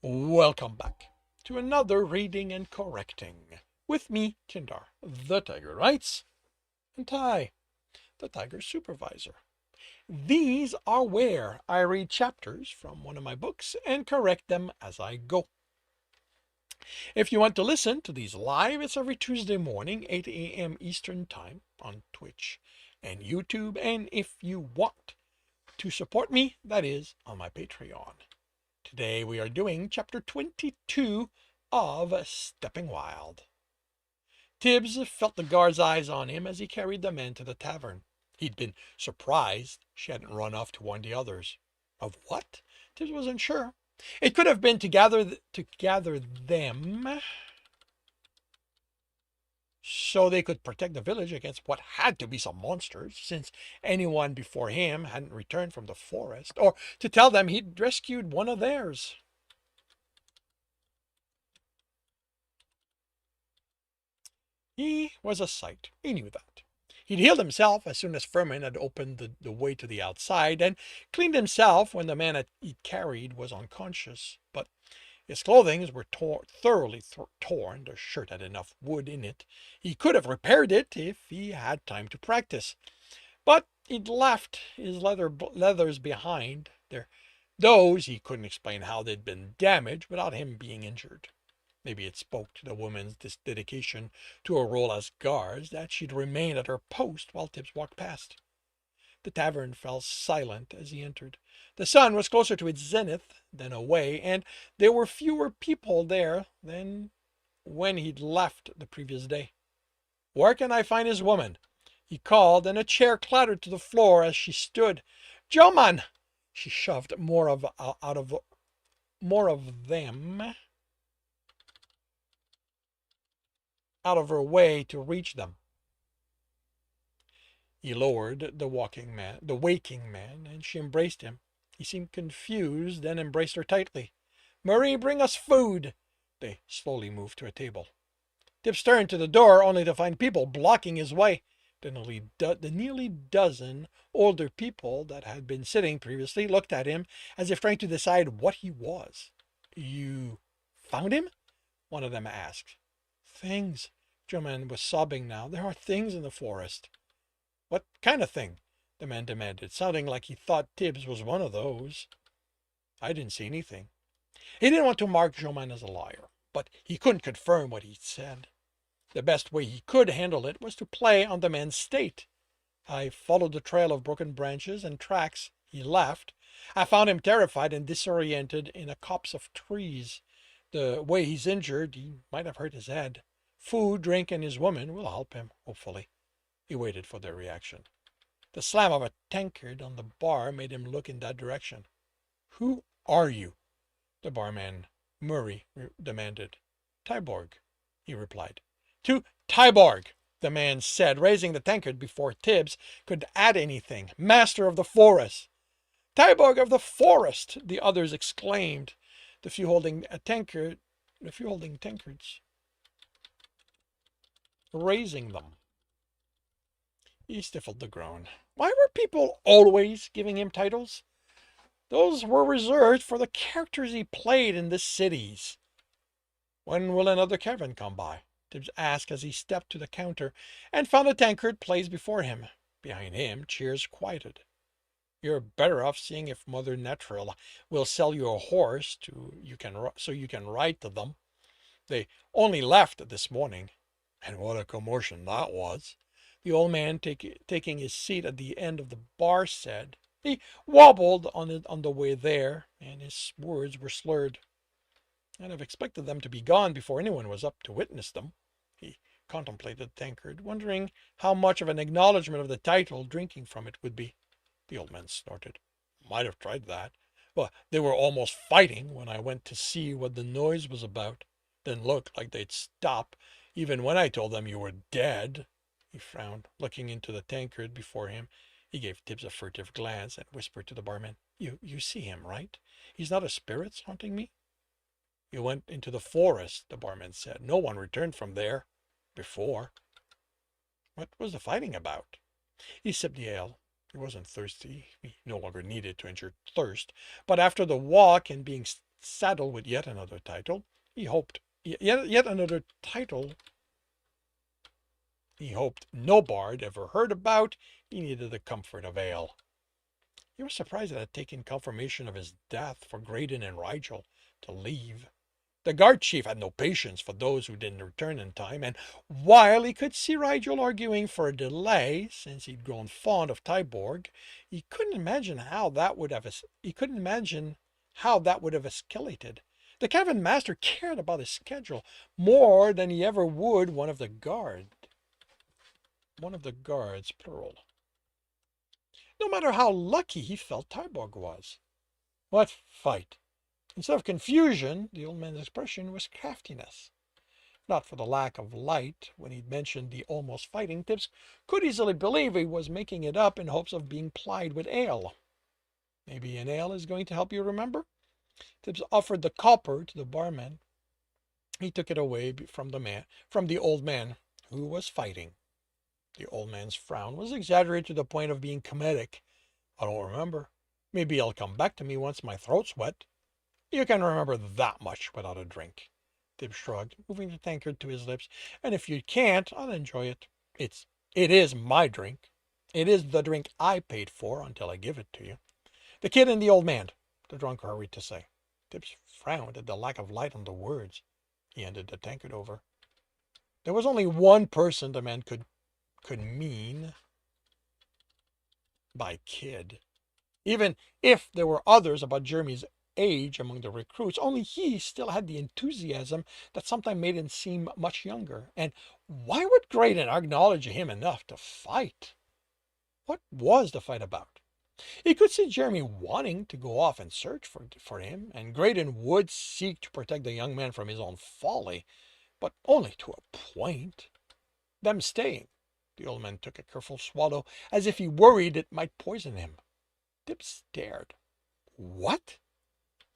Welcome back to another reading and correcting with me, Tindar, the Tiger Writes, and Ty, the Tiger Supervisor. These are where I read chapters from one of my books and correct them as I go. If you want to listen to these live, it's every Tuesday morning, 8 a.m. Eastern Time on Twitch and YouTube. And if you want to support me, that is on my Patreon. Today we are doing chapter 22 of Stepping Wild. Tibs felt the guard's eyes on him as he carried the men to the tavern. He'd been surprised she hadn't run off to warn the others. Of what? Tibs wasn't sure. It could have been to gather them so they could protect the village against what had to be some monsters, since anyone before him hadn't returned from the forest, or to tell them he'd rescued one of theirs. He was a sight. He knew that. He'd healed himself as soon as Furman had opened the way to the outside, and cleaned himself when the man he'd carried was unconscious. But his clothing were thoroughly torn. The shirt had enough wood in it. He could have repaired it if he had time to practice. But he'd left his leathers behind. Those he couldn't explain how they'd been damaged without him being injured. Maybe it spoke to the woman's dedication to her role as guards that she'd remain at her post while Tibs walked past. The tavern fell silent as he entered. The sun was closer to its zenith than away, and there were fewer people there than when he'd left the previous day. "Where can I find his woman?" he called, and a chair clattered to the floor as she stood. "Joman!" She shoved more of them out of her way to reach them. He lowered the waking man, and she embraced him. He seemed confused, then embraced her tightly. "Marie, bring us food." They slowly moved to a table. Tibs turned to the door, only to find people blocking his way. The nearly dozen older people that had been sitting previously looked at him as if trying to decide what he was. "You found him?" one of them asked. "Things." Joman was sobbing now. "There are things in the forest." "What kind of thing?" the man demanded, sounding like he thought Tibs was one of those. "I didn't see anything." He didn't want to mark Joman as a liar, but he couldn't confirm what he'd said. The best way he could handle it was to play on the man's state. "I followed the trail of broken branches and tracks he left. I found him terrified and disoriented in a copse of trees. The way he's injured, he might have hurt his head. Food, drink, and his woman will help him, hopefully." He waited for their reaction. The slam of a tankard on the bar made him look in that direction. "Who are you?" the barman, Murray, demanded. "Tyborg," he replied. "To Tyborg," the man said, raising the tankard before Tibs could add anything. "Master of the forest." "Tyborg of the forest," the others exclaimed, the few holding tankards, raising them. He stifled the groan. Why were people always giving him titles? Those were reserved for the characters he played in the cities. "When will another caravan come by?" Tibbs asked as he stepped to the counter and found a tankard placed before him. Behind him, cheers quieted. "You're better off seeing if Mother Natural will sell you a horse so you can ride to them. They only left this morning." And what a commotion that was. The old man, taking his seat at the end of the bar, said. He wobbled on the way there, and his words were slurred. "I'd have expected them to be gone before anyone was up to witness them." He contemplated the tankard, wondering how much of an acknowledgment of the title drinking from it would be. The old man snorted. "Might have tried that. Well, they were almost fighting when I went to see what the noise was about. Didn't look like they'd stop, even when I told them you were dead." He frowned, looking into the tankard before him. He gave Tibbs a furtive glance and whispered to the barman, You see him, right? He's not a spirit haunting me?" "You went into the forest," the barman said. "No one returned from there before." "What was the fighting about?" He sipped the ale. He wasn't thirsty. He no longer needed to endure thirst. But after the walk and being saddled with yet another title, yet another title he hoped no bard ever heard about. He needed the comfort of ale. He was surprised it had taken confirmation of his death for Graydon and Rigel to leave. The guard chief had no patience for those who didn't return in time, and while he could see Rigel arguing for a delay, since he'd grown fond of Tyborg, he couldn't imagine how that would have escalated. The cabin master cared about his schedule more than he ever would one of the guards, plural. No matter how lucky he felt Tyborg was. What fight? Instead of confusion, the old man's expression was craftiness. Not for the lack of light when he'd mentioned the almost fighting, Tibs could easily believe he was making it up in hopes of being plied with ale. Maybe an ale is going to help you remember? Tibs offered the copper to the barman. He took it away from the old man who was fighting. The old man's frown was exaggerated to the point of being comedic. I don't remember. Maybe it'll come back to me once my throat's wet. You can remember that much without a drink. Tibs shrugged, moving the tankard to his lips. And if you can't, I'll enjoy it. It is my drink. It is the drink I paid for until I give it to you. The kid and the old man, the drunk hurried to say. Tibs frowned at the lack of light on the words. He handed the tankard over. There was only one person the man could mean by kid. Even if there were others about Jeremy's age among the recruits, only he still had the enthusiasm that sometimes made him seem much younger. And why would Graydon acknowledge him enough to fight? What was the fight about? He could see Jeremy wanting to go off and search for him, and Graydon would seek to protect the young man from his own folly, but only to a point. Them staying. The old man took a careful swallow, as if he worried it might poison him. Tibs stared. What?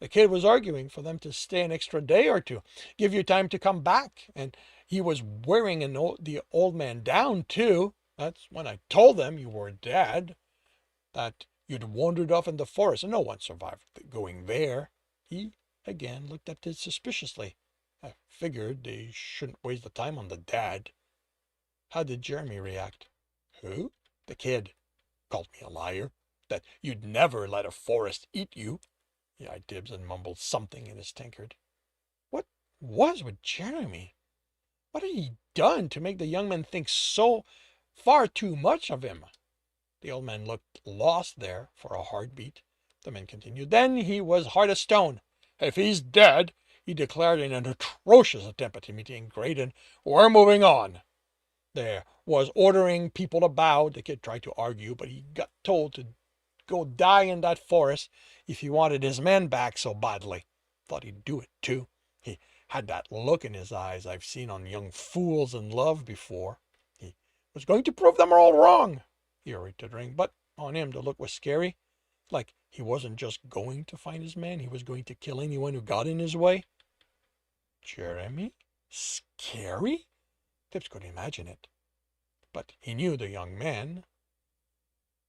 The kid was arguing for them to stay an extra day or two, give you time to come back, and he was wearing the old man down, too. That's when I told them you were dead, that you'd wandered off in the forest, and no one survived going there. He again looked at Tibs suspiciously. I figured they shouldn't waste the time on the dad. How did Jeremy react? Who? The kid. Called me a liar. That you'd never let a forest eat you. He eyed Tibs and mumbled something in his tankard. What was with Jeremy? What had he done to make the young man think so far too much of him? The old man looked lost there for a heartbeat. The man continued. Then he was hard as stone. If he's dead, he declared in an atrocious attempt at imitating Graydon, we're moving on. There was ordering people to bow. The kid tried to argue, but he got told to go die in that forest if he wanted his men back so badly. Thought he'd do it, too. He had that look in his eyes I've seen on young fools in love before. He was going to prove them all wrong. He hurried to drink, but on him the look was scary. Like he wasn't just going to find his man, he was going to kill anyone who got in his way. Jeremy? Scary? Tibs could imagine it. But he knew the young man.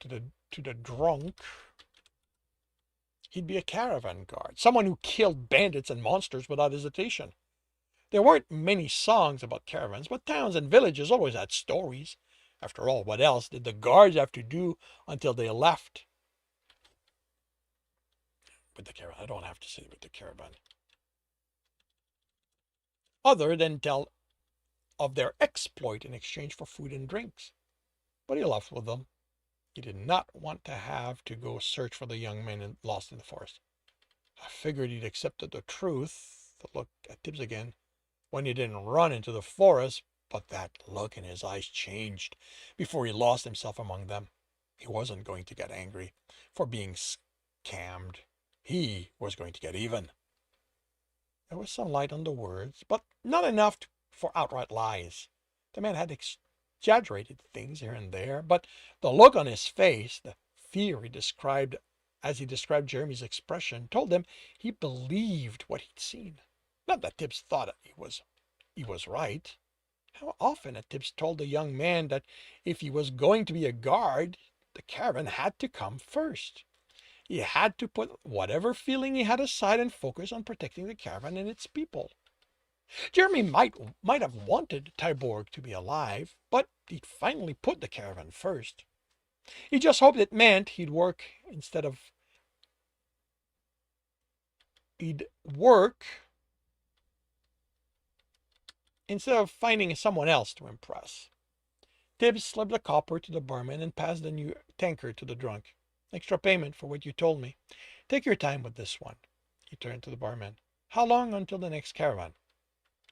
To the drunk, he'd be a caravan guard, someone who killed bandits and monsters without hesitation. There weren't many songs about caravans, but towns and villages always had stories. After all, what else did the guards have to do until they left? With the caravan, I don't have to say with the caravan. Other than tell of their exploit in exchange for food and drinks. But he left with them. He did not want to have to go search for the young man lost in the forest. I figured he'd accepted the truth, to look at Tibs again, when he didn't run into the forest, but that look in his eyes changed before he lost himself among them. He wasn't going to get angry for being scammed. He was going to get even. There was some light on the words, but not enough for outright lies. The man had exaggerated things here and there, but the look on his face, the fear he described as he described Jeremy's expression, told him he believed what he'd seen. Not that Tibs thought he was right. How often had Tibs told the young man that if he was going to be a guard, the caravan had to come first. He had to put whatever feeling he had aside and focus on protecting the caravan and its people. Jeremy might have wanted Tyborg to be alive, but he'd finally put the caravan first. He just hoped it meant he'd work instead of finding someone else to impress. Tibs slipped the copper to the barman and passed the new tankard to the drunk. Extra payment for what you told me. Take your time with this one. He turned to the barman. How long until the next caravan?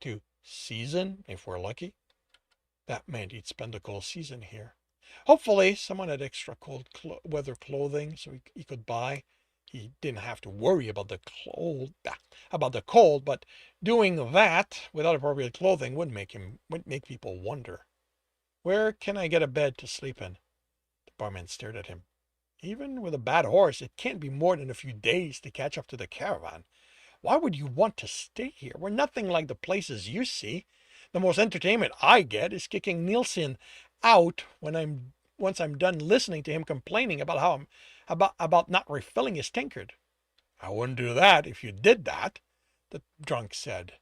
2 season, if we're lucky. That meant he'd spend the cold season here. Hopefully, someone had extra cold weather clothing so he could buy. He didn't have to worry about the cold, but doing that without appropriate clothing would make people wonder. Where can I get a bed to sleep in? The barman stared at him. Even with a bad horse, it can't be more than a few days to catch up to the caravan. Why would you want to stay here? We're nothing like the places you see. The most entertainment I get is kicking Nielsen out once I'm done listening to him complaining about about not refilling his tankard. I wouldn't do that if you did that, the drunk said.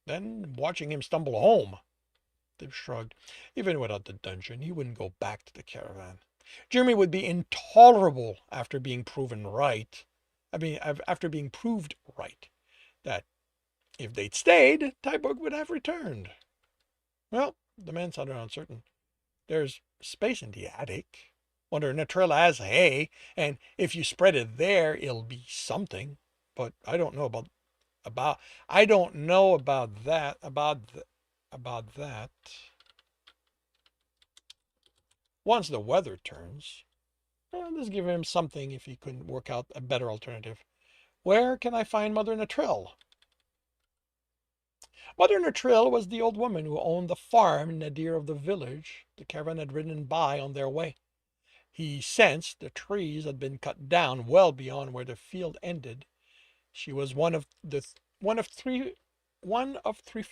Then watching him stumble home. They shrugged. Even without the dungeon, he wouldn't go back to the caravan. Jeremy would be intolerable after being proven right. After being proved right, that if they'd stayed, Tyborg would have returned. Well, the man sounded uncertain. There's space in the attic. Mother Natrella has hay, and if you spread it there, it'll be something. But I don't know I don't know about that. Once the weather turns, let's give him something if he couldn't work out a better alternative. Where can I find Mother Natrell? Mother Natrell was the old woman who owned the farm nadir of the village the caravan had ridden by on their way. He sensed the trees had been cut down well beyond where the field ended. She was one of three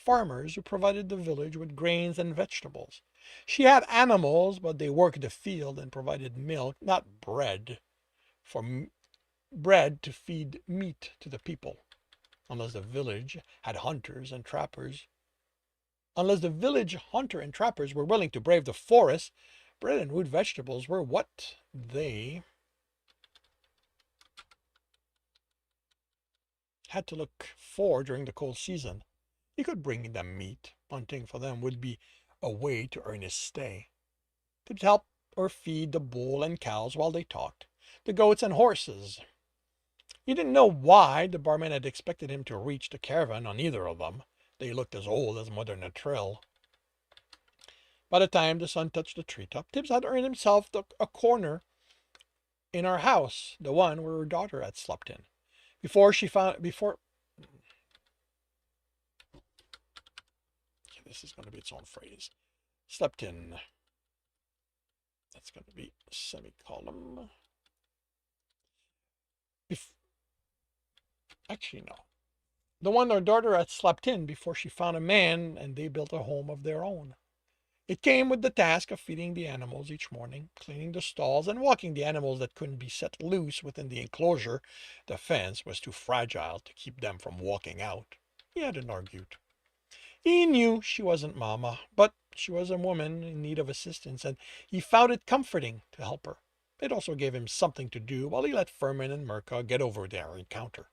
farmers who provided the village with grains and vegetables. She had animals, but they worked the field and provided milk, not bread, bread to feed meat to the people. Unless the village hunter and trappers were willing to brave the forest, bread and root vegetables were what they had to look for during the cold season. He could bring them meat. Hunting for them would be a way to earn his stay. He'd help or feed the bull and cows while they talked, the goats and horses. He didn't know why the barman had expected him to reach the caravan on either of them. They looked as old as Mother Natrell. By the time the sun touched the treetop, Tibs had earned himself a corner in our house, the one where her daughter had slept in. This is going to be its own phrase. Slept in. That's going to be semicolon. Actually, no. The one our daughter had slept in before she found a man and they built a home of their own. It came with the task of feeding the animals each morning, cleaning the stalls, and walking the animals that couldn't be set loose within the enclosure. The fence was too fragile to keep them from walking out. He hadn't argued. He knew she wasn't Mama, but she was a woman in need of assistance, and he found it comforting to help her. It also gave him something to do while he let Furman and Mirka get over their encounter.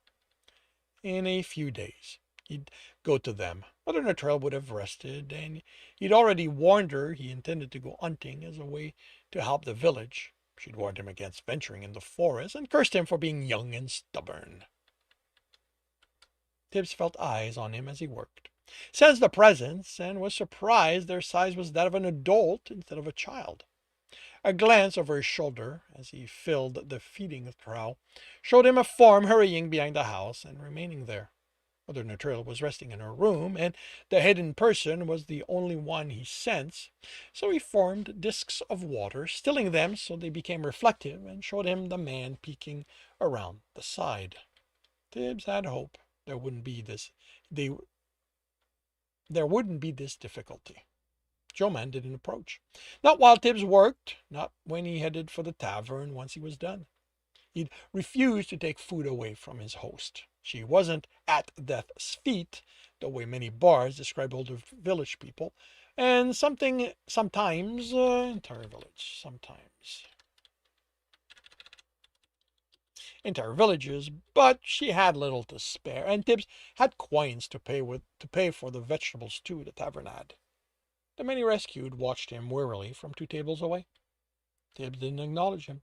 In a few days, he'd go to them. Mother Natrell would have rested, and he'd already warned her he intended to go hunting as a way to help the village. She'd warned him against venturing in the forest and cursed him for being young and stubborn. Tibs felt eyes on him as he worked, sensed the presence, and was surprised their size was that of an adult instead of a child. A glance over his shoulder as he filled the feeding trough showed him a form hurrying behind the house and remaining there. Mother Natrell was resting in her room, and the hidden person was the only one he sensed, so he formed discs of water, stilling them so they became reflective, and showed him the man peeking around the side. Tibs had hope there wouldn't be this difficulty. Joe-Man didn't approach. Not while Tibs worked, not when he headed for the tavern once he was done. He'd refused to take food away from his host. She wasn't at death's feet, the way many bars describe older village people, and entire villages, but she had little to spare, and Tibs had coins to pay for the vegetable stew the tavern had. The men he rescued watched him wearily from 2 tables away. Tibs didn't acknowledge him.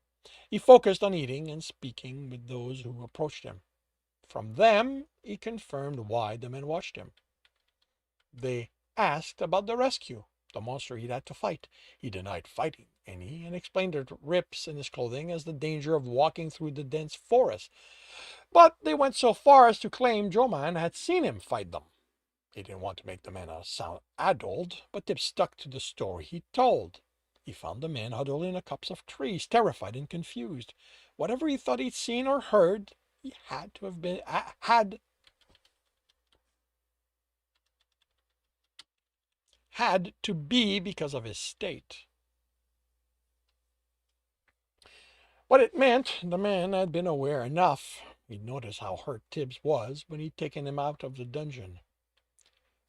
He focused on eating and speaking with those who approached him. From them, he confirmed why the men watched him. They asked about the rescue, the monster he'd had to fight. He denied fighting any and explained the rips in his clothing as the danger of walking through the dense forest. But they went so far as to claim Joman had seen him fight them. He didn't want to make the men sound adult, but Tip stuck to the story he told. He found the men huddled in a copse of trees, terrified and confused. Whatever he thought he'd seen or heard, he had to have been had to be because of his state. What it meant, the man had been aware enough. He'd noticed how hurt Tibbs was when he'd taken him out of the dungeon.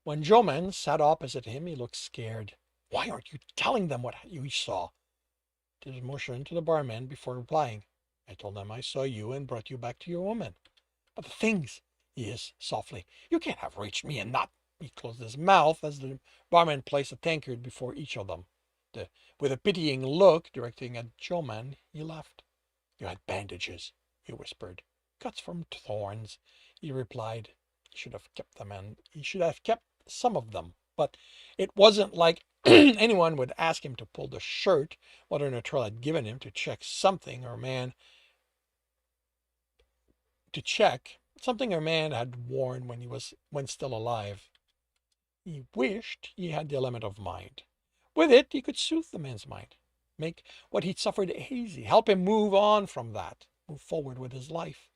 When Joman sat opposite him, he looked scared. Why aren't you telling them what you saw? Tibbs motioned to the barman before replying. I told them I saw you and brought you back to your woman. But the things, he hissed softly. You can't have reached me and not. He closed his mouth as the barman placed a tankard before each of them. With a pitying look directing at Joman, he laughed. You had bandages, he whispered. Cuts from thorns, he replied. He should have kept them, and he should have kept some of them. But it wasn't like anyone would ask him to pull the shirt Mother Nature had given him to check something her man had worn when still alive. He wished he had the element of mind. With it, he could soothe the man's mind, make what he'd suffered easy, help him move on from that, move forward with his life.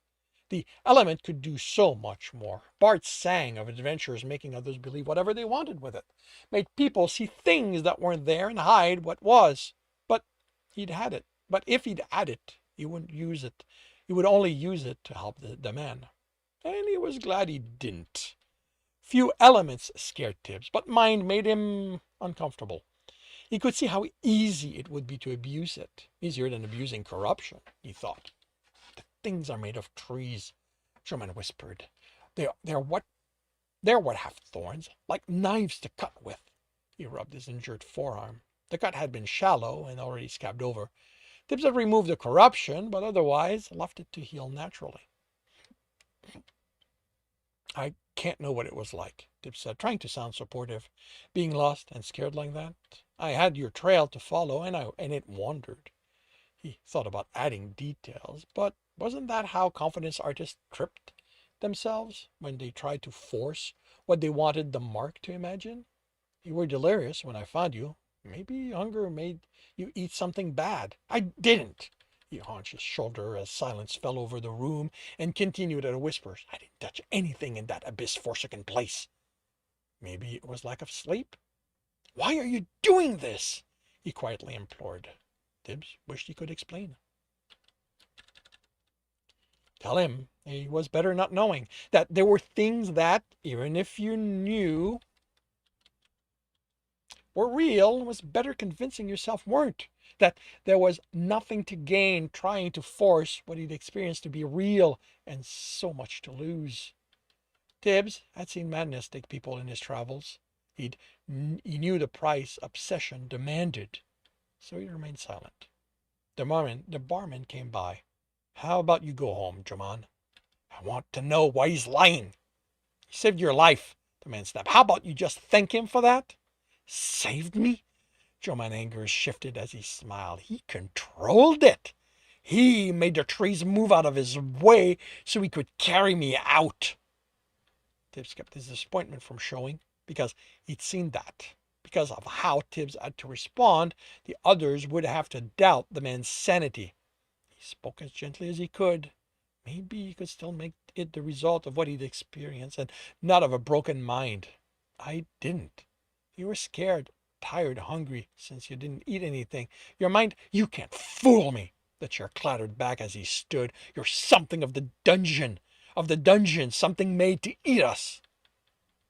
The element could do so much more. Bart sang of adventures making others believe whatever they wanted with it, made people see things that weren't there and hide what was. But he'd had it. But if he'd had it, he wouldn't use it. He would only use it to help the man. And he was glad he didn't. Few elements scared Tibbs, but mind made him uncomfortable. He could see how easy it would be to abuse it. Easier than abusing corruption, he thought. The things are made of trees, Truman whispered. They're what have thorns, like knives to cut with. He rubbed his injured forearm. The cut had been shallow and already scabbed over. Tibbs had removed the corruption, but otherwise left it to heal naturally. I can't know what it was like, Tibbs said, trying to sound supportive. Being lost and scared like that. I had your trail to follow, and it wandered. He thought about adding details, but wasn't that how confidence artists tripped themselves when they tried to force what they wanted the mark to imagine? You were delirious when I found you. Maybe hunger made you eat something bad. I didn't. He hunched his shoulder as silence fell over the room and continued at a whisper. I didn't touch anything in that abyss-forsaken place. Maybe it was lack of sleep. Why are you doing this? He quietly implored. Tibbs wished he could explain. Tell him he was better not knowing, that there were things that, even if you knew were real, was better convincing yourself weren't. That there was nothing to gain trying to force what he'd experienced to be real and so much to lose. Tibbs had seen madness take people in his travels. He knew the price obsession demanded, so he remained silent. The barman came by. How about you go home, Jaman? I want to know why he's lying. He saved your life, the man snapped. How about you just thank him for that? Saved me? Joman's anger shifted as he smiled. He controlled it. He made the trees move out of his way so he could carry me out. Tibbs kept his disappointment from showing because he'd seen that. Because of how Tibbs had to respond, the others would have to doubt the man's sanity. He spoke as gently as he could. Maybe he could still make it the result of what he'd experienced and not of a broken mind. I didn't. You were scared, tired, hungry, since you didn't eat anything. Your mind, you can't fool me. The chair clattered back as he stood. You're something of the dungeon. Of the dungeon, something made to eat us.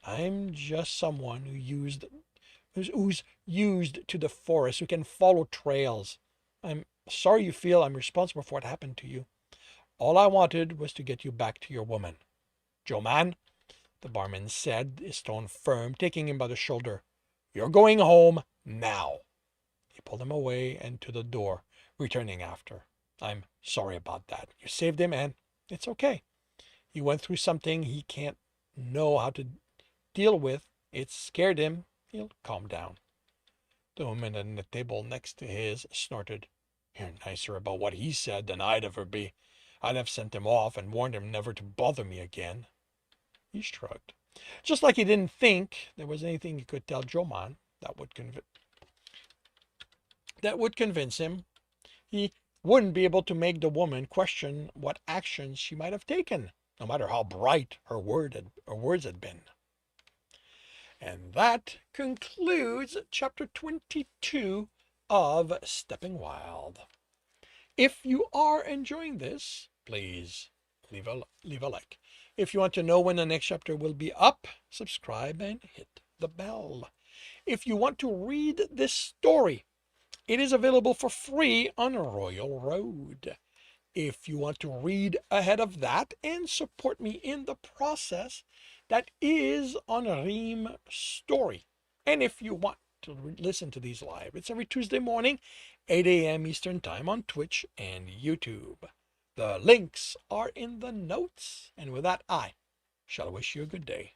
I'm just someone who's used to the forest, who can follow trails. I'm sorry you feel I'm responsible for what happened to you. All I wanted was to get you back to your woman. Joe man, the barman said, his tone firm, taking him by the shoulder. You're going home now. He pulled him away and to the door, returning after. I'm sorry about that. You saved him, and it's okay. He went through something he can't know how to deal with. It scared him. He'll calm down. The woman at the table next to his snorted. You're nicer about what he said than I'd ever be. I'd have sent him off and warned him never to bother me again. He shrugged. Just like he didn't think there was anything he could tell Joman that would convince him. He wouldn't be able to make the woman question what actions she might have taken, no matter how bright her words had been. And that concludes chapter 22 of Stepping Wild. If you are enjoying this, please leave a like. If you want to know when the next chapter will be up, subscribe and hit the bell. If you want to read this story, it is available for free on Royal Road. If you want to read ahead of that and support me in the process, that is on Ream Story. And if you want to listen to these live, it's every Tuesday morning, 8 a.m. Eastern Time on Twitch and YouTube. The links are in the notes. And with that, I shall wish you a good day.